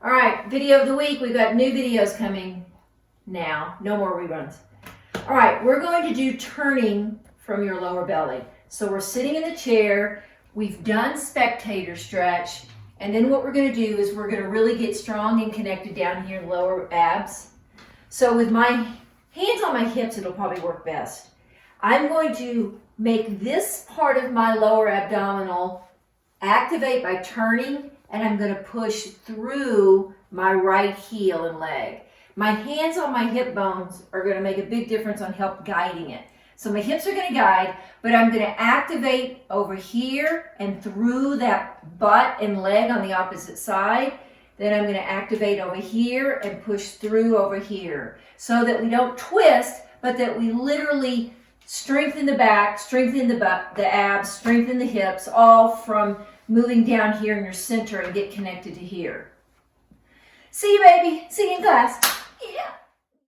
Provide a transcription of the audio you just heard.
All right, video of the week. We've got new videos coming now. No more reruns. All right, we're going to do turning from your lower belly. So we're sitting in the chair. We've done spectator stretch. And then what we're going to do is we're going to really get strong and connected down here in lower abs. So with my hands on my hips, it'll probably work best. I'm going to make this part of my lower abdominal activate by turning, and I'm going to push through my right heel and leg. My hands on my hip bones are going to make a big difference on help guiding it. So my hips are going to guide, but I'm going to activate over here and through that butt and leg on the opposite side. Then I'm going to activate over here and push through over here so that we don't twist, but that we literally strengthen the back, strengthen the butt, the abs, strengthen the hips, all from moving down here in your center and get connected to here. See you, baby. See you in class.